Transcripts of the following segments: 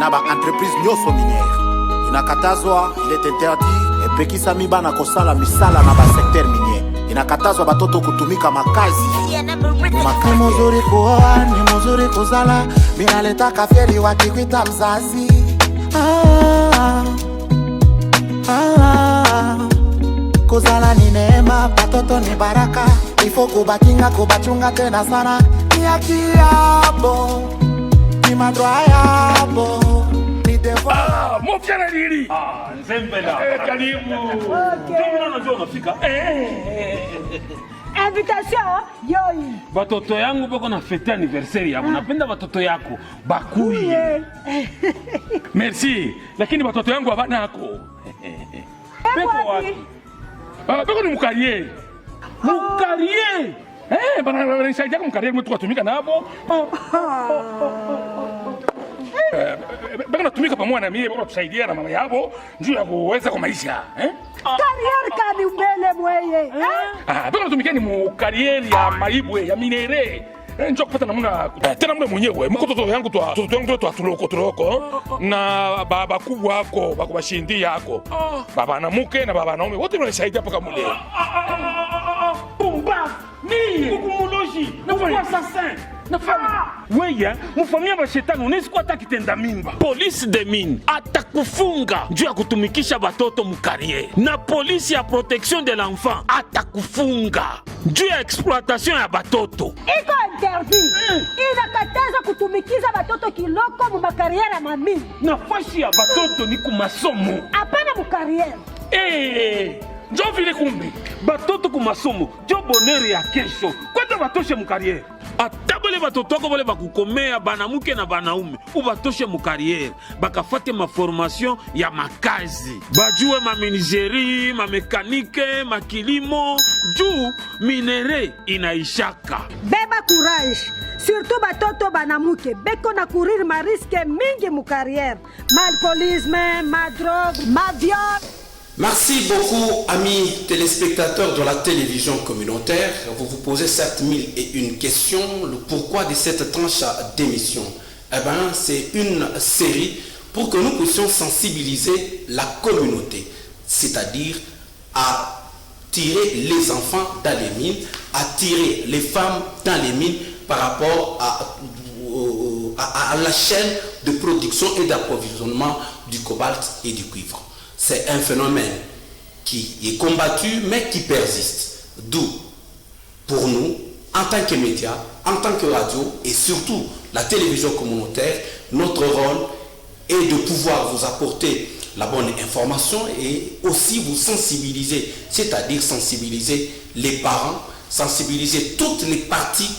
na ba entreprise nyoso minière. Inakatazwa, il est interdit epekisa mibana kosala misala na ba secteur minier. Inakatazwa batoto kutumika makazi. Ni muzuri kuoa, ni muzuri kuzala, minaleta kaferi wakikwita mzazi. Kuzala ni neema, batoto ni baraka. Ifo kubakinga kubachunga tena sana. Ni haki yabo, ni madroit yabo, ni devoir. Mofia lili. Nzembela. Karibu. Jumla unajua unafika. Invitation yoi. Batoto yangu bako na fete anniversaire yako. Napenda batoto yako bakuye. Merci. Lakini batoto yangu habana yako. Beko wapi? Beko ni mukarier. Mukarier. Bana nisaidia kumkarier mtu kutumika nabo. Beko natumika pamoja na mimi, beko tusaidia na mama yabo njoo ya kuweza kwa maisha, Karier kani mbele mweye. Beko natumika ni mu karier ya maibwe ya minere. Njoo kupata namna tena mwe mwenyewe. Mkototo yangu tuloko na baba kubwa wako bakubashindi yako. Baba na muke na baba na mume wote wanasaidia paka mule. Pumba! Ni kukumuloji na kwa assassin. Na fama. Wewe, mfamia ba shetani unaweza hata kitenda mimba. Police de mine atakufunga juu ya kutumikisha batoto mukarier. Na police ya protection de l'enfant atakufunga juu ya exploitation ya batoto. Iko interdit. Inakataza kutumikiza batoto kiloko mu makariera mami. Nafasi ya batoto ni kumasomo. Hapana mu kariera. Njoo vile kumbe batoto kumasomo jo bonheur ya kesho kwenda batoshe mu carrière. Atabole batoto ko bole bakukomea banamuke na banaume ubatoshe mu carrière bakafate ma formation ya makazi bajue ma menuiserie ma mécanique ma kilimo juu minere inaishaka. Beba courage. Surtout batoto banamuke beko na courir ma risque mingi mu carrière. Malcolisme, ma drogue, ma viol. Merci beaucoup, amis téléspectateurs de la télévision communautaire. Vous vous posez 7001 questions. Le pourquoi de cette tranche d'émission? Eh bien, c'est une série pour que nous puissions sensibiliser la communauté, c'est-à-dire à tirer les enfants dans les mines, à tirer les femmes dans les mines par rapport à la chaîne de production et d'approvisionnement du cobalt et du cuivre. C'est un phénomène qui est combattu mais qui persiste. D'où, pour nous, en tant que médias, en tant que radio et surtout la télévision communautaire, notre rôle est de pouvoir vous apporter la bonne information et aussi vous sensibiliser, c'est-à-dire sensibiliser les parents, sensibiliser toutes les parties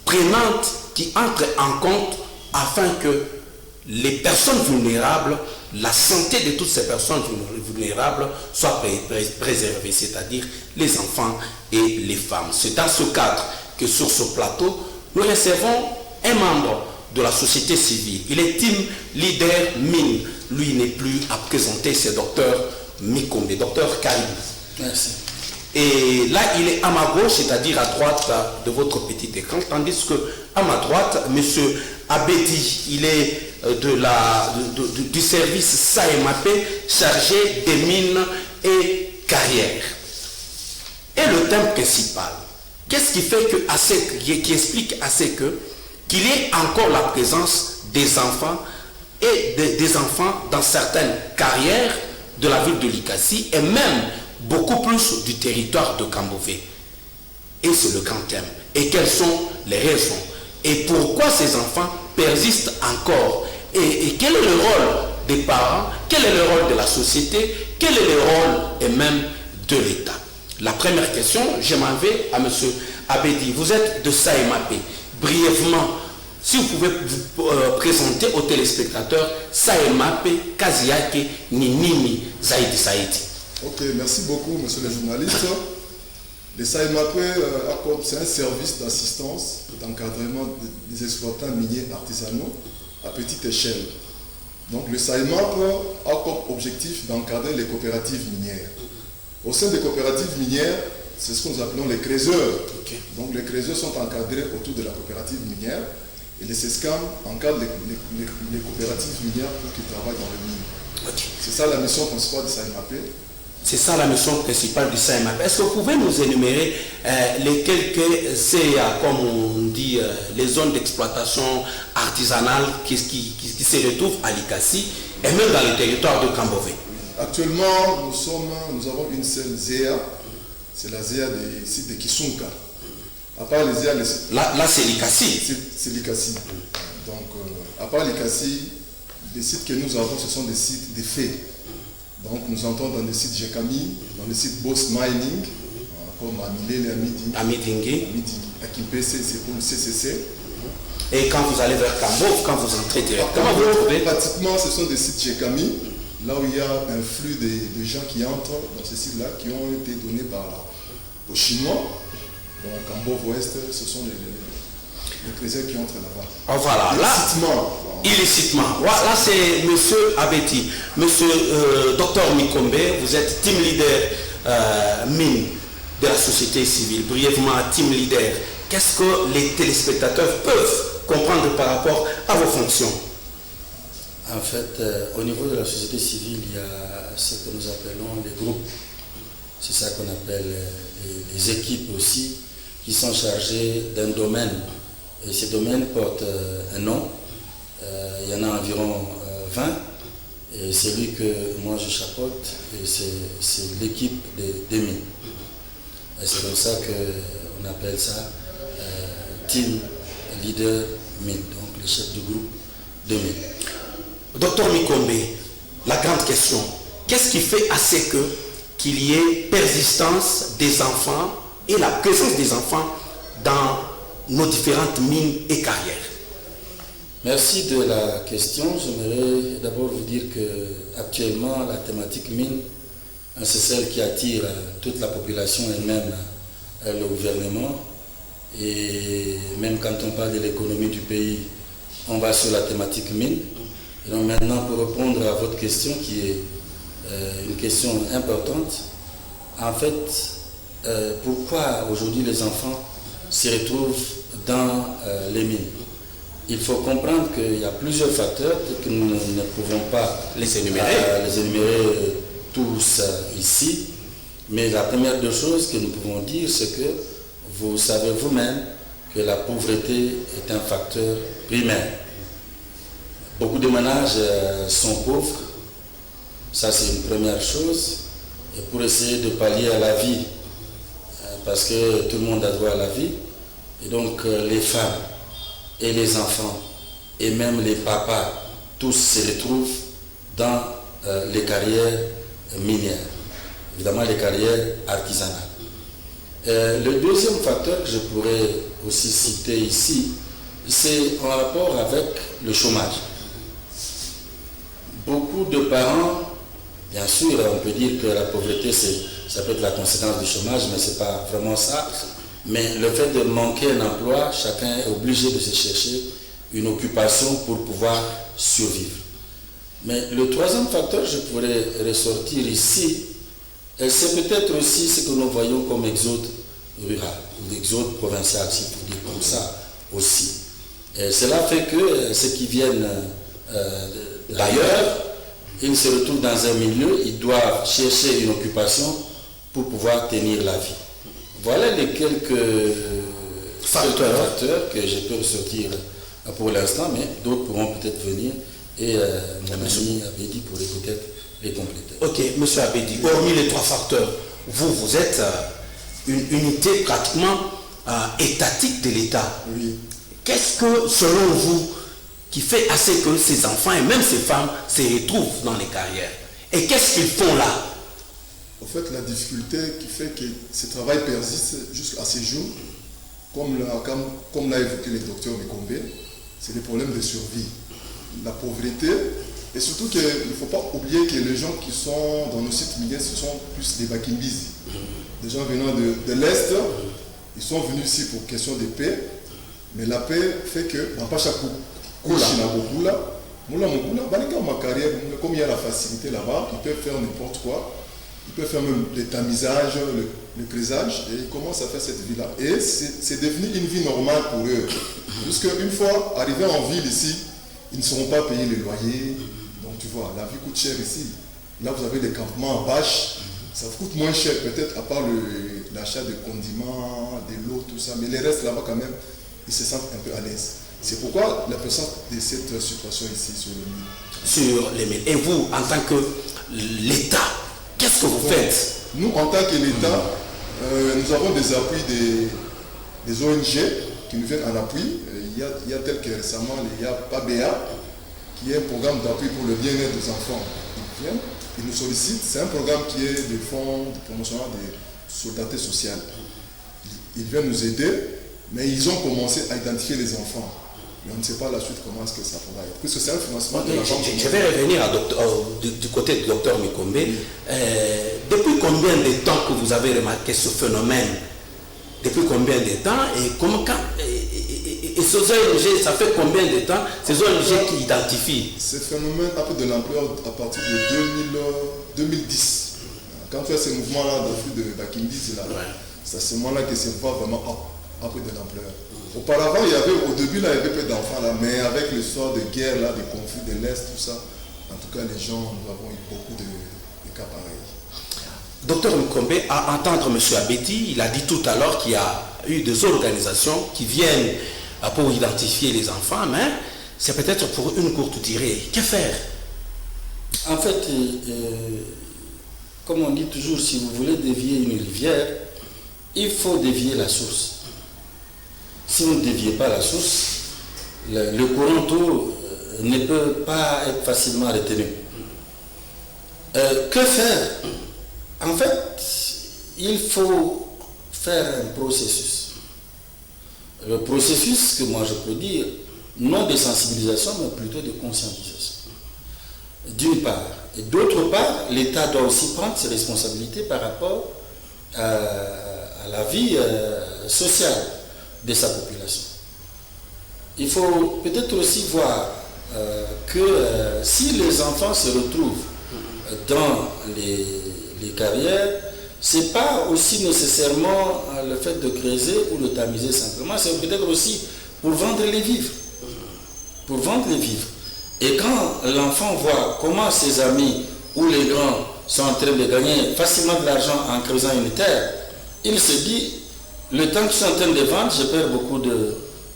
prenantes qui entrent en compte afin que les personnes vulnérables, la santé de toutes ces personnes vulnérables soit préservée, c'est-à-dire les enfants et les femmes. C'est dans ce cadre que sur ce plateau, nous recevons un membre de la société civile. Il est team leader mine. Lui n'est plus à présenter, c'est docteur Mikombe, docteur Karibou. Merci. Et là, il est à ma gauche, c'est-à-dire à droite de votre petit écran, tandis que à ma droite, monsieur Abedi, il est du service SAEMAP chargé des mines et carrières. Et le thème principal, qu'est-ce qui fait qui explique assez qu'il y ait encore la présence des enfants et des enfants dans certaines carrières de la ville de Likasi et même beaucoup plus du territoire de Kambové. Et c'est le grand thème. Et quelles sont les raisons? Et pourquoi ces enfants persistent encore? Et quel est le rôle des parents? Quel est le rôle de la société? Quel est le rôle et même de l'État? La première question, je m'en vais à M. Abedi. Vous êtes de SAEMAP. Brièvement, si vous pouvez vous présenter aux téléspectateurs SAEMAP, Kaziake, Ninini, Zaidi Saïdi. Ok, merci beaucoup, monsieur le journaliste. Le SAEMAP, c'est un service d'assistance, d'encadrement des exploitants miniers artisanaux à petite échelle. Donc le SAEMAP a comme objectif d'encadrer les coopératives minières. Au sein des coopératives minières, c'est ce que nous appelons les creuseurs. Okay. Donc les creuseurs sont encadrés autour de la coopérative minière Et les SESCAM encadrent les coopératives minières pour qu'ils travaillent dans les mines. Ok. C'est ça la mission principale de SAIMAP. C'est ça la mission principale du SAIMAP. Est-ce que vous pouvez nous énumérer les quelques CA, comme on dit, les zones d'exploitation artisanale qui se retrouvent à Likasi et même dans le territoire de Kambové? Actuellement, nous avons une seule ZEA, c'est la ZEA des sites de Kisunka. À part les ZEA, Là c'est Likasi. C'est Likasi. Donc, à part Likasi, les sites que nous avons, ce sont des sites de faits. Donc, nous entrons dans des sites Jekami, dans des sites Boss Mining, comme Amilele, Amidingi. à Kimpese, c'est pour le CCC. Et quand vous allez vers Kambov, quand vous entrez directement, vous trouvez pratiquement, ce sont des sites Jekami, là où il y a un flux de gens qui entrent dans ces sites-là, qui ont été donnés aux Chinois. Donc, Kambov Ouest, ce sont les trésors qui entrent là-bas. Oh, voilà, là, illicitement. Là, c'est M. Abeti. Monsieur Dr Mikombe, vous êtes team leader mine de la société civile. Brièvement, team leader. Qu'est-ce que les téléspectateurs peuvent comprendre par rapport à vos fonctions? En fait, au niveau de la société civile, il y a ce que nous appelons les groupes. C'est ça qu'on appelle les équipes aussi, qui sont chargées d'un domaine. Et ces domaines portent un nom. Il y en a environ 20. Et celui que moi je chapeaute, c'est l'équipe des mines. Et c'est comme ça qu'on appelle ça Team Leader Mine, donc le chef du groupe de mine. Docteur Mikombe, la grande question, qu'est-ce qui fait assez qu'il y ait persistance des enfants et la présence des enfants dans nos différentes mines et carrières? Merci de la question. J'aimerais d'abord vous dire que actuellement la thématique mine, c'est celle qui attire toute la population et même le gouvernement. Et même quand on parle de l'économie du pays, on va sur la thématique mine. Et donc maintenant, pour répondre à votre question, qui est une question importante, en fait, pourquoi aujourd'hui les enfants se retrouvent dans les mines? Il faut comprendre qu'il y a plusieurs facteurs que nous ne pouvons pas les énumérer tous ici. Mais la première des choses que nous pouvons dire, c'est que vous savez vous-même que la pauvreté est un facteur primaire. Beaucoup de ménages sont pauvres, ça c'est une première chose. Et pour essayer de pallier à la vie, parce que tout le monde a droit à la vie, et donc les femmes et les enfants et même les papas, tous se retrouvent dans les carrières minières, évidemment les carrières artisanales. Le deuxième facteur que je pourrais aussi citer ici, c'est en rapport avec le chômage. Beaucoup de parents, bien sûr, on peut dire que la pauvreté, ça peut être la conséquence du chômage, mais ce n'est pas vraiment ça. Mais le fait de manquer un emploi, chacun est obligé de se chercher une occupation pour pouvoir survivre. Mais le troisième facteur que je pourrais ressortir ici, c'est peut-être aussi ce que nous voyons comme exode rural, ou exode provincial, si on peut dire comme ça aussi. Et cela fait que ceux qui viennent d'ailleurs, ils se retrouvent dans un milieu, ils doivent chercher une occupation pour pouvoir tenir la vie. Voilà les quelques facteurs que je peux ressortir pour l'instant, mais d'autres pourront peut-être venir et mon ami Abedi pourrait peut-être les compléter. Ok, M. Abedi, hormis les trois facteurs, vous êtes une unité pratiquement étatique de l'État. Oui. Qu'est-ce que, selon vous, qui fait assez que ces enfants et même ces femmes se retrouvent dans les carrières? Et qu'est-ce qu'ils font là? En fait, la difficulté qui fait que ce travail persiste jusqu'à ces jours, comme l'a évoqué le docteur Mikombe, c'est des problèmes de survie. La pauvreté, et surtout qu'il ne faut pas oublier que les gens qui sont dans nos sites miniers, ce sont plus des Bakimbis. Des gens venant de l'Est, ils sont venus ici pour question de paix, mais la paix fait que, dans pas chaque coup, comme il y a la facilité là-bas, ils peuvent faire n'importe quoi. il peut faire même le tamisage, le creusage, et ils commencent à faire cette vie-là. Et c'est devenu une vie normale pour eux. Puisque une fois arrivés en ville ici, ils ne seront pas payés les loyers. Donc tu vois, la vie coûte cher ici. Là, vous avez des campements en bâche. Ça vous coûte moins cher, peut-être, à part l'achat de condiments, de l'eau, tout ça. Mais les restes là-bas, quand même, ils se sentent un peu à l'aise. C'est pourquoi la personne de cette situation ici sur le mine. Sur les mines. Et vous, en tant que l'État, qu'est-ce que vous faites? Nous, en tant que l'État, nous avons des appuis des ONG qui nous viennent en appui. Il y a tel que récemment, il y a PABEA, qui est un programme d'appui pour le bien-être des enfants. Ils viennent, ils nous sollicitent. C'est un programme qui est des fonds de promotion de solidarité sociale. Ils viennent nous aider, mais ils ont commencé à identifier les enfants. Mais on ne sait pas la suite comment est-ce que ça pourra être. Puisque c'est un financement de la banque. Je vais revenir du côté du docteur Mikombe. Depuis combien de temps que vous avez remarqué ce phénomène? Depuis combien de temps? Et ces ONG, ça fait combien de temps ces ONG qui identifient? Ce phénomène a pris de l'ampleur à partir de 2010. Quand tu as ce mouvement-là de Bakindis, c'est à ce moment-là que ce mouvement vraiment a pris de l'ampleur. Auparavant, au début, il y avait peu d'enfants là, mais avec l'histoire de guerre, là, des conflits de l'Est, tout ça, en tout cas, les gens, nous avons eu beaucoup de cas pareils. Docteur Mikombe, à entendre M. Abeti, il a dit tout à l'heure qu'il y a eu des organisations qui viennent pour identifier les enfants, mais c'est peut-être pour une courte durée. Que faire? En fait, comme on dit toujours, si vous voulez dévier une rivière, il faut dévier la source. Si vous ne déviez pas la source, le courant d'eau ne peut pas être facilement retenu. Que faire? En fait, il faut faire un processus. Le processus que moi je peux dire, non de sensibilisation, mais plutôt de conscientisation. D'une part. Et d'autre part, l'État doit aussi prendre ses responsabilités par rapport à la vie sociale de sa population. Il faut peut-être aussi voir que si les enfants se retrouvent dans les carrières, ce n'est pas aussi nécessairement le fait de creuser ou de tamiser simplement, c'est peut-être aussi pour vendre les vivres. Pour vendre les vivres. Et quand l'enfant voit comment ses amis ou les grands sont en train de gagner facilement de l'argent en creusant une terre, il se dit, le temps que je suis en train de vendre, je perds beaucoup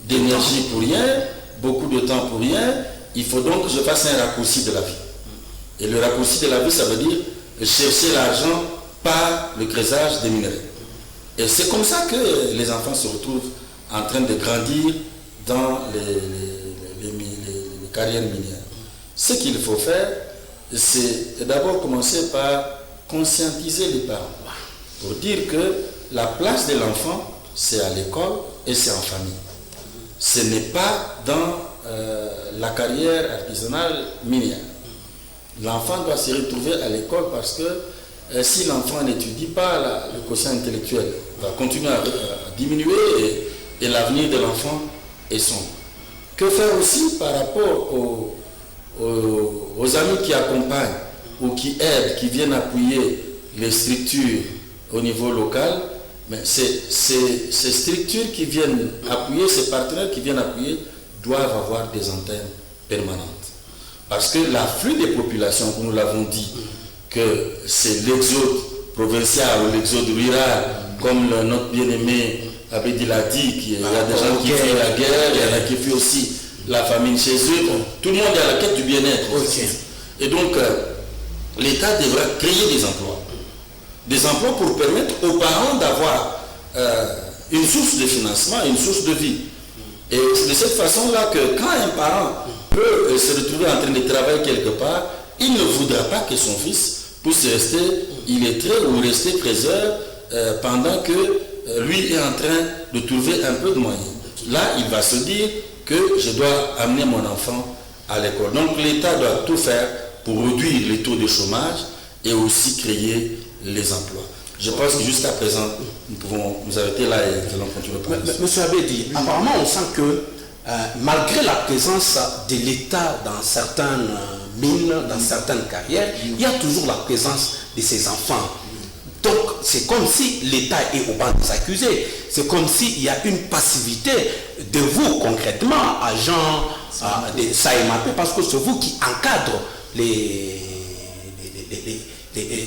d'énergie pour rien, beaucoup de temps pour rien, il faut donc que je fasse un raccourci de la vie. Et le raccourci de la vie, ça veut dire chercher l'argent par le creusage des minerais. Et c'est comme ça que les enfants se retrouvent en train de grandir dans les carrières minières. Ce qu'il faut faire, c'est d'abord commencer par conscientiser les parents pour dire que la place de l'enfant, c'est à l'école et c'est en famille. Ce n'est pas dans la carrière artisanale minière. L'enfant doit se retrouver à l'école parce que si l'enfant n'étudie pas, le quotient intellectuel va continuer à diminuer et l'avenir de l'enfant est sombre. Que faire aussi par rapport aux amis qui accompagnent ou qui aident, qui viennent appuyer les structures au niveau local, mais ces structures qui viennent appuyer, ces partenaires qui viennent appuyer, doivent avoir des antennes permanentes. Parce que l'afflux des populations, comme nous l'avons dit, que c'est l'exode provincial ou l'exode rural, comme notre bien-aimé Abedi l'a dit, il y a des gens qui fuient la guerre, il y en a qui fuient aussi la famine chez eux. Tout le monde est à la quête du bien-être. Okay. Et donc, l'État devra créer des emplois. Des emplois pour permettre aux parents d'avoir une source de financement, une source de vie. Et c'est de cette façon-là que quand un parent peut se retrouver en train de travailler quelque part, il ne voudra pas que son fils puisse rester illettré ou rester trésor pendant que lui est en train de trouver un peu de moyens. Là, il va se dire que je dois amener mon enfant à l'école. Donc l'État doit tout faire pour réduire les taux de chômage et aussi créer les emplois. Je pense que jusqu'à présent, nous pouvons nous arrêter là et nous allons continuer. Monsieur Abedi, apparemment on sent que malgré la présence de l'État dans certaines mines, dans certaines carrières, il y a toujours la présence de ces enfants Donc, c'est comme si l'État est au banc des accusés. C'est comme s'il y a une passivité de vous, concrètement, agents de SAEMAP, parce que c'est vous qui encadrez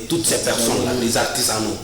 toutes ces personnes-là, les artisanaux.